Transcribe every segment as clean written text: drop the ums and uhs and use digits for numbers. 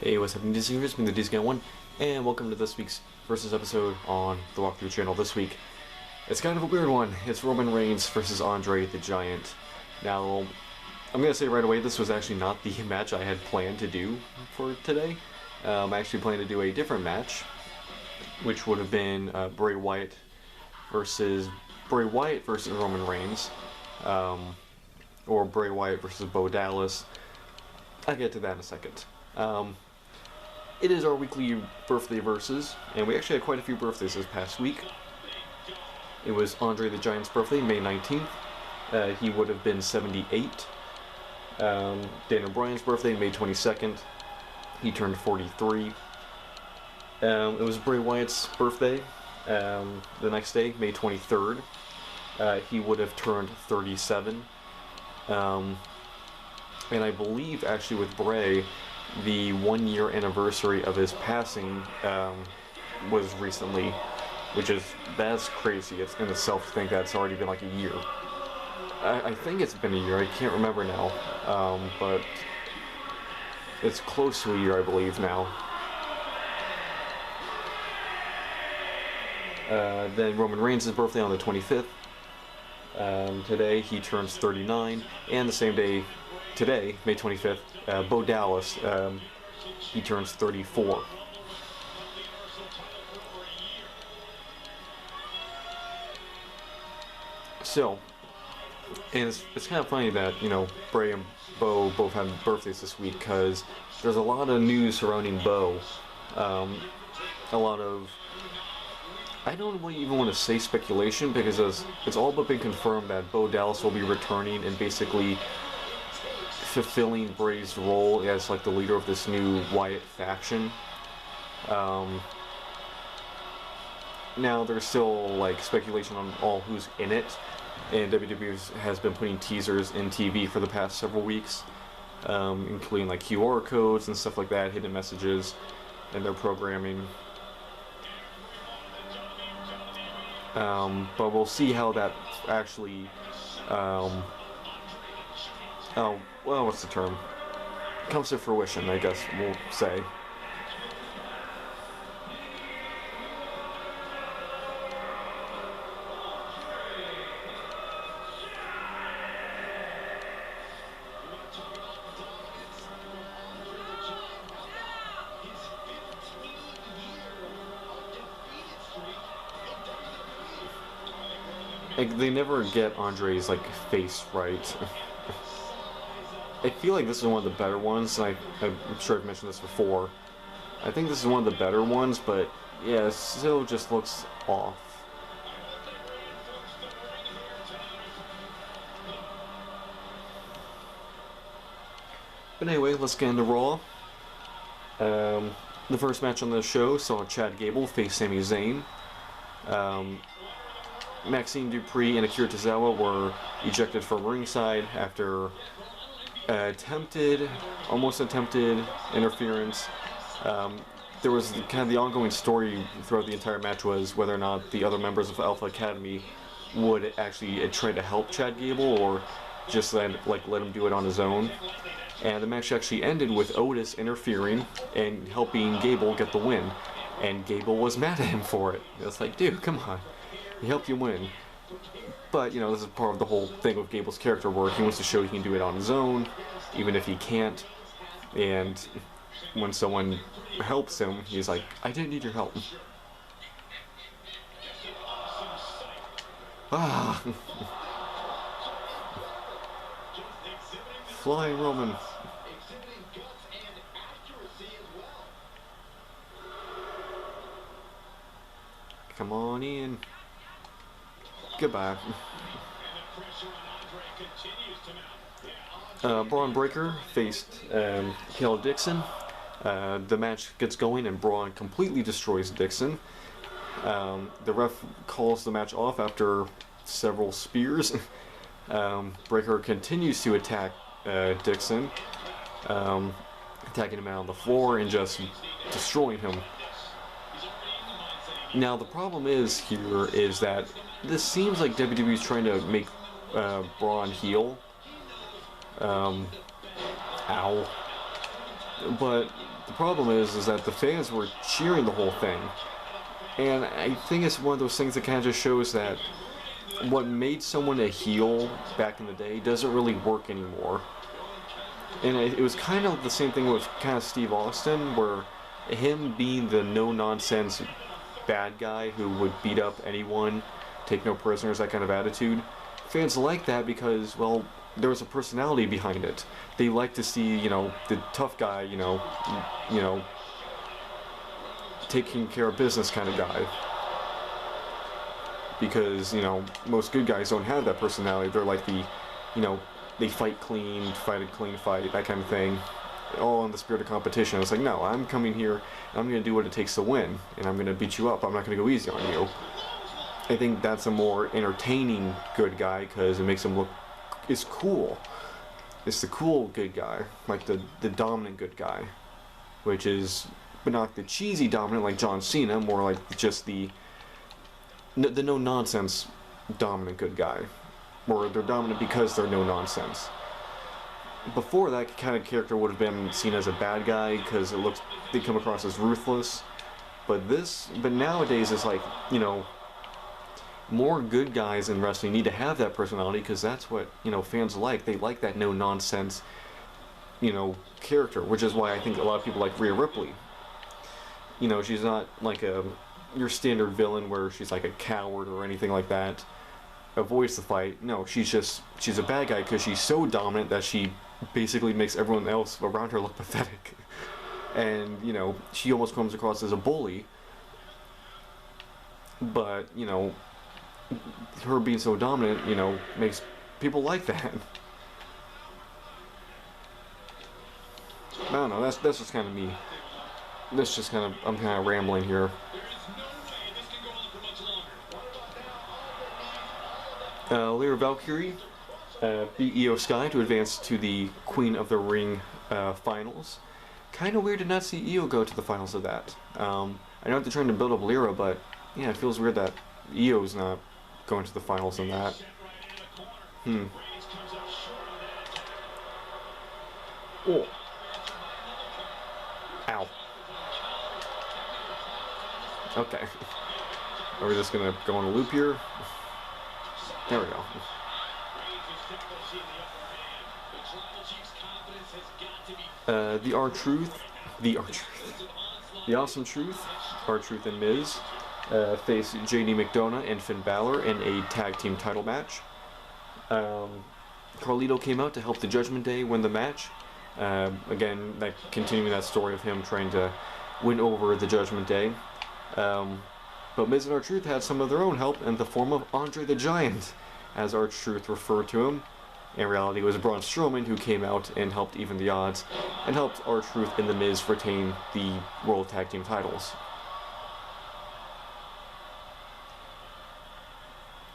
Hey, what's happening, Disney viewers? I'm the Guy01, and welcome to this week's versus episode on the Walkthrough channel. This week, it's kind of a weird one. It's Roman Reigns versus Andre the Giant. Now, I'm gonna say right away, this was actually not the match I had planned to do for today. I actually planned to do a different match, which would have been Bray Wyatt versus Roman Reigns, or Bray Wyatt versus Bo Dallas. I'll get to that in a second. It is our weekly birthday versus, and we actually had quite a few birthdays this past week. It was Andre the Giant's birthday, May 19th. He would have been 78. Daniel Bryan's birthday, May 22nd. He turned 43. It was Bray Wyatt's birthday, the next day, May 23rd. He would have turned 37. And I believe, actually, with Bray, the 1 year anniversary of his passing was recently, that's crazy. It's in itself to think that it's already been like a year. I think it's been a year, I can't remember now, but it's close to a year, I believe, now. Then Roman Reigns' birthday on the 25th. Today he turns 39, and the same day, today, May 25th, Bo Dallas, he turns 34. So, and it's kind of funny that, you know, Bray and Bo both had birthdays this week, because there's a lot of news surrounding Bo. A lot of, I don't really even want to say speculation, because it's all but been confirmed that Bo Dallas will be returning and basically fulfilling Bray's role as like the leader of this new Wyatt faction. Now there's still like speculation on all who's in it, and WWE has been putting teasers in TV for the past several weeks, including like QR codes and stuff like that, hidden messages in their programming. But we'll see how that actually well, what's the term? Comes to fruition, I guess we'll say. Like, they never get Andre's like face right. I feel like this is one of the better ones, and I'm sure I've mentioned this before. I think this is one of the better ones, but yeah, it still just looks off. But anyway, let's get into Raw. The first match on the show saw Chad Gable face Sami Zayn. Maxine Dupree and Akira Tozawa were ejected from ringside after almost attempted interference. There was kind of the ongoing story throughout the entire match was whether or not the other members of Alpha Academy would actually try to help Chad Gable or just let him do it on his own. And the match actually ended with Otis interfering and helping Gable get the win. And Gable was mad at him for it. It's like, dude, come on. He helped you win. But, you know, this is part of the whole thing with Gable's character where he wants to show he can do it on his own, even if he can't. And when someone helps him, he's like, I didn't need your help. Ah. Flying Roman. Come on in. Goodbye. Braun Breaker faced Kale Dixon. The match gets going and Braun completely destroys Dixon. The ref calls the match off after several spears. Breaker continues to attack Dixon, attacking him out on the floor and just destroying him. Now the problem is that this seems like WWE is trying to make Braun heel. Ow. But the problem is that the fans were cheering the whole thing. And I think it's one of those things that kind of just shows that what made someone a heel back in the day doesn't really work anymore. And it was kind of the same thing with kind of Steve Austin, where him being the no-nonsense bad guy who would beat up anyone, take no prisoners, that kind of attitude. Fans like that because, well, there was a personality behind it. They like to see, the tough guy, taking care of business kind of guy. Because, most good guys don't have that personality. They're like the, they fight a clean fight, that kind of thing. All in the spirit of competition. It's like, no, I'm coming here and I'm going to do what it takes to win. And I'm going to beat you up. I'm not going to go easy on you. I think that's a more entertaining good guy because it makes him look, it's cool. It's the cool good guy. Like the dominant good guy. Which is, but not the cheesy dominant like John Cena. More like just the no-nonsense dominant good guy. Or they're dominant because they're no-nonsense. Before that kind of character would have been seen as a bad guy because they come across as ruthless. But nowadays it's like, more good guys in wrestling need to have that personality because that's what, fans like. They like that no-nonsense, character, which is why I think a lot of people like Rhea Ripley. She's not like your standard villain where she's like a coward or anything like that. Avoids the fight. No, she's a bad guy because she's so dominant that she basically makes everyone else around her look pathetic. And, she almost comes across as a bully. But, her being so dominant, makes people like that. I don't know, that's just kind of me. I'm kind of rambling here. Lyra Valkyrie beat Io Sky to advance to the Queen of the Ring finals. Kind of weird to not see Io go to the finals of that. I know they're trying to build up Lyra, but yeah, it feels weird that Io's not going to the finals in that. Oh. Ow. Okay. Are we just gonna go on a loop here? There we go. The R-Truth, the Awesome Truth, R-Truth and Miz face JD McDonough and Finn Balor in a tag team title match. Carlito came out to help the Judgment Day win the match. Again, continuing that story of him trying to win over the Judgment Day. But Miz and R-Truth had some of their own help in the form of Andre the Giant, as R-Truth referred to him. In reality, it was Braun Strowman who came out and helped even the odds, and helped R-Truth and The Miz retain the World Tag Team titles.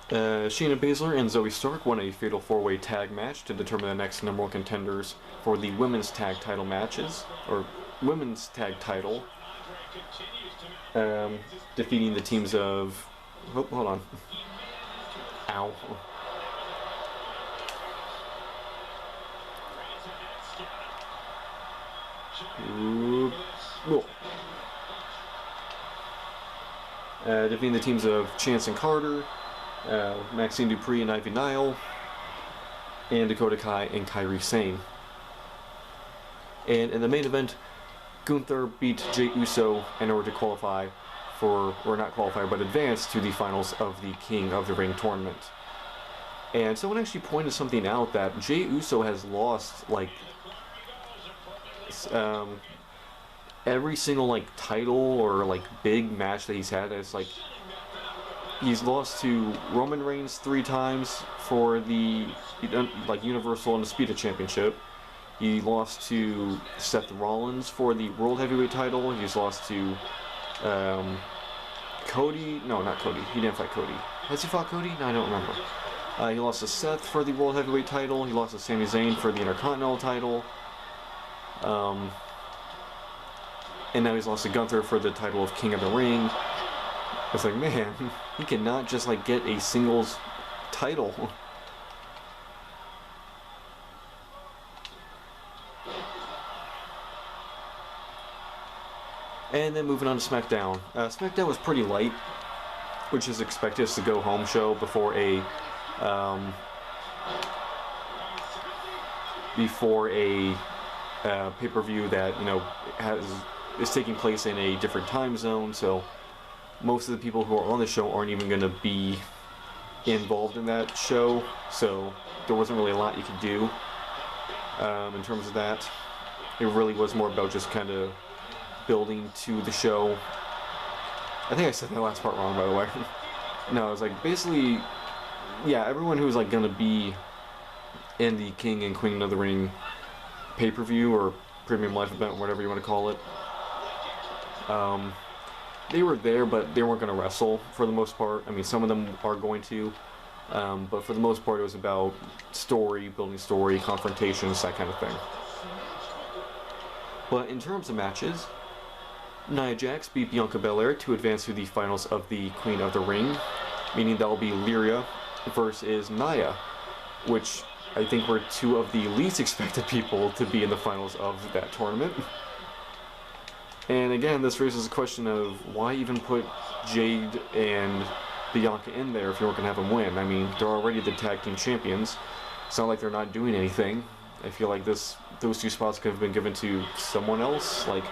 Shayna Baszler and Zoe Stark won a fatal 4-way tag match to determine the next number one contenders for the women's tag title matches, or women's tag title. Defeating the teams of... Oh, hold on. Ow. Defeating the teams of Chance and Carter, Maxine Dupree and Ivy Nile, and Dakota Kai and Kairi Sane. And in the main event, Gunther beat Jey Uso in order to qualify for, or not qualify, but advance to the finals of the King of the Ring tournament. And someone actually pointed something out that Jey Uso has lost, like, every single, like, title or, like, big match that he's had. It's like, he's lost to Roman Reigns 3 times for the, like, Universal Undisputed Championship. He lost to Seth Rollins for the World Heavyweight title. He's lost to Cody. No, not Cody. He didn't fight Cody. Has he fought Cody? No, I don't remember. He lost to Seth for the World Heavyweight title. He lost to Sami Zayn for the Intercontinental title. And now he's lost to Gunther for the title of King of the Ring. It's like, man, he cannot just, like, get a singles title. And then moving on to SmackDown. SmackDown was pretty light, which is expected. It's a go-home show before a pay-per-view that is taking place in a different time zone. So most of the people who are on the show aren't even going to be involved in that show. So there wasn't really a lot you could do in terms of that. It really was more about just kind of building to the show. I think I said that last part wrong, by the way. No, it was like basically, yeah, everyone who's like gonna be in the King and Queen of the Ring pay-per-view or premium live event, whatever you want to call it, they were there, but they weren't gonna wrestle for the most part. I mean, some of them are going to, but for the most part, it was about story, building story, confrontations, that kind of thing. But in terms of matches, Nia Jax beat Bianca Belair to advance to the finals of the Queen of the Ring, meaning that will be Lyria versus Nia, which I think were two of the least expected people to be in the finals of that tournament. And again, this raises a question of why even put Jade and Bianca in there if you weren't going to have them win. I mean, they're already the tag team champions. It's not like they're not doing anything. I feel like those two spots could have been given to someone else, like,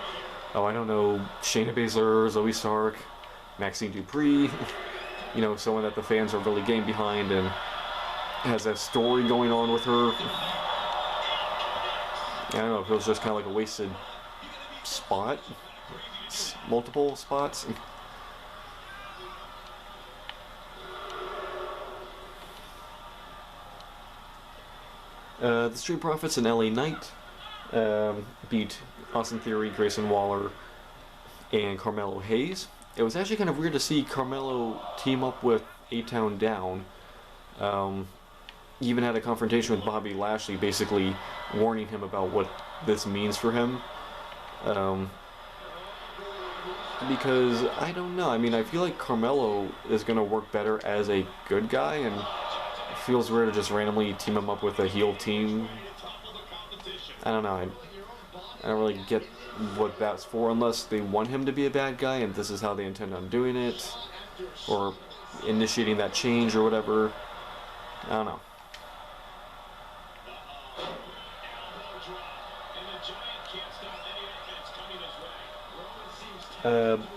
oh, I don't know, Shayna Baszler, Zoe Stark, Maxine Dupree, someone that the fans are really getting behind and has that story going on with her. I don't know, if it was just kind of like a wasted spot, multiple spots. The Street Profits and LA Knight beat Austin Theory, Grayson Waller, and Carmelo Hayes. It was actually kind of weird to see Carmelo team up with A-Town Down. He even had a confrontation with Bobby Lashley, basically warning him about what this means for him. Because, I don't know, I mean, I feel like Carmelo is going to work better as a good guy, and it feels weird to just randomly team him up with a heel team. I don't know, I don't really get what that's for, unless they want him to be a bad guy and this is how they intend on doing it, or initiating that change or whatever. I don't know.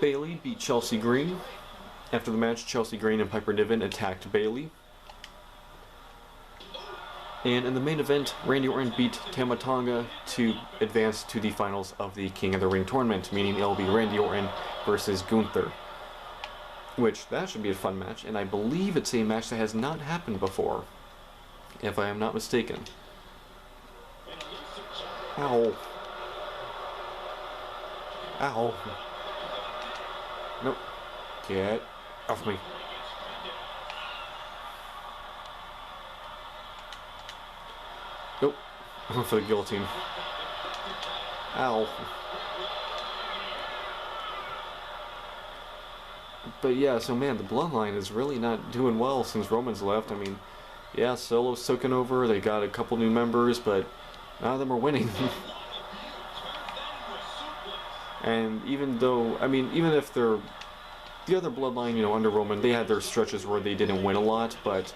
Bayley beat Chelsea Green. After the match, Chelsea Green and Piper Niven attacked Bayley. And in the main event, Randy Orton beat Tama Tonga to advance to the finals of the King of the Ring tournament, meaning it'll be Randy Orton versus Gunther. Which, that should be a fun match, and I believe it's a match that has not happened before, if I am not mistaken. Ow. Ow. Nope. Get off me. Nope. I went for the guillotine. Ow. But yeah, so man, the Bloodline is really not doing well since Roman's left. I mean, yeah, Solo's taken over, they got a couple new members, but none of them are winning. And even though, I mean, even if they're the other Bloodline, under Roman, they had their stretches where they didn't win a lot, but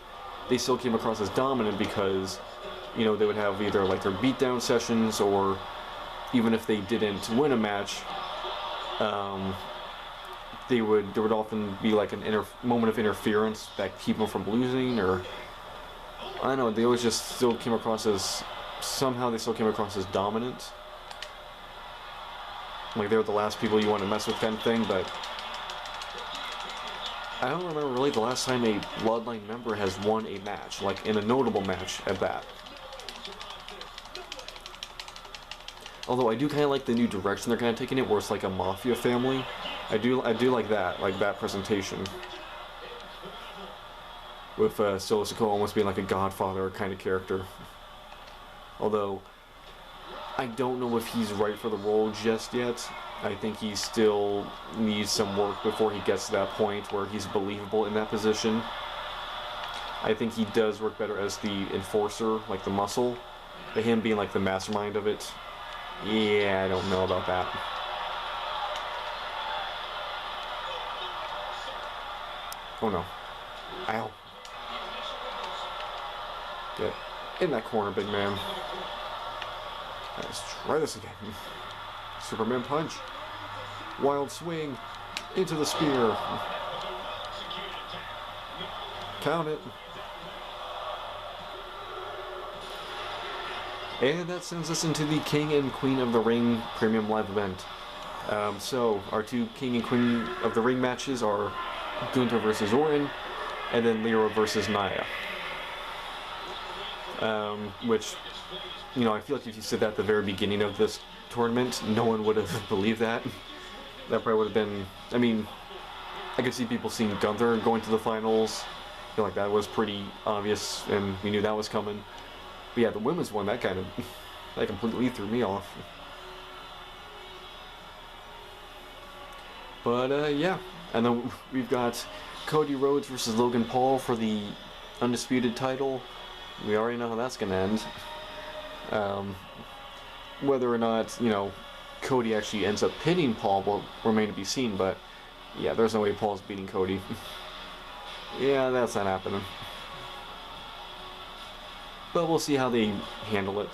they still came across as dominant because, they would have either like their beatdown sessions, or even if they didn't win a match, there would often be like an moment of interference that keep them from losing, or I don't know, they always just still came across as, somehow they still came across as dominant. Like they were the last people you want to mess with kind of thing, but I don't remember really the last time a Bloodline member has won a match, like in a notable match at that. Although I do kind of like the new direction they're kind of taking it, where it's like a mafia family. I do like that presentation. With Solo Sikoa almost being like a godfather kind of character. Although I don't know if he's right for the role just yet. I think he still needs some work before he gets to that point where he's believable in that position. I think he does work better as the enforcer, like the muscle. But him being like the mastermind of it, yeah, I don't know about that. Oh no. Ow. Get in that corner, big man. Let's try this again. Superman punch. Wild swing. Into the spear. Count it. And that sends us into the King and Queen of the Ring Premium Live event. So, our two King and Queen of the Ring matches are Gunther versus Orton, and then Lyra versus Nia. Which, you know, I feel like if you said that at the very beginning of this tournament, no one would have believed that. That probably would have been, I mean, I could see people seeing Gunther going to the finals. I feel like that was pretty obvious, and we knew that was coming. But yeah, the women's one, that kind of, that completely threw me off. But yeah, and then we've got Cody Rhodes versus Logan Paul for the undisputed title. We already know how that's gonna end. Whether or not, you know, Cody actually ends up pinning Paul will remain to be seen, but yeah, there's no way Paul's beating Cody. Yeah, that's not happening. But we'll see how they handle it.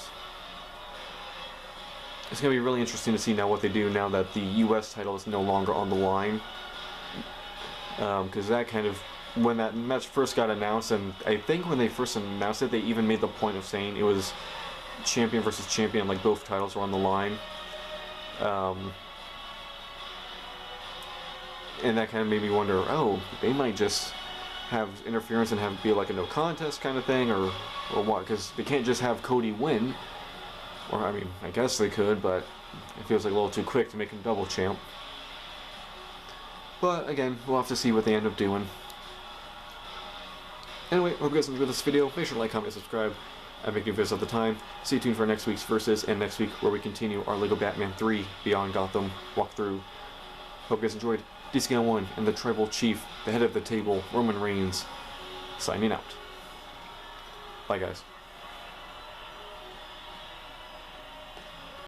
It's going to be really interesting to see now what they do now that the US title is no longer on the line. Because that kind of, when that match first got announced, and I think when they first announced it, they even made the point of saying it was champion versus champion, like both titles were on the line. And that kind of made me wonder, oh, they might just have interference and have it be like a no contest kind of thing, or what? Because they can't just have Cody win. Or, I mean, I guess they could, but it feels like a little too quick to make him double champ. But, again, we'll have to see what they end up doing. Anyway, hope you guys enjoyed this video. Make sure to like, comment, subscribe. I make new videos all the time. Stay tuned for next week's Versus, and next week where we continue our LEGO Batman 3 Beyond Gotham walkthrough. Hope you guys enjoyed. Guy01 and the Tribal Chief, the head of the table, Roman Reigns, signing out. Bye, guys.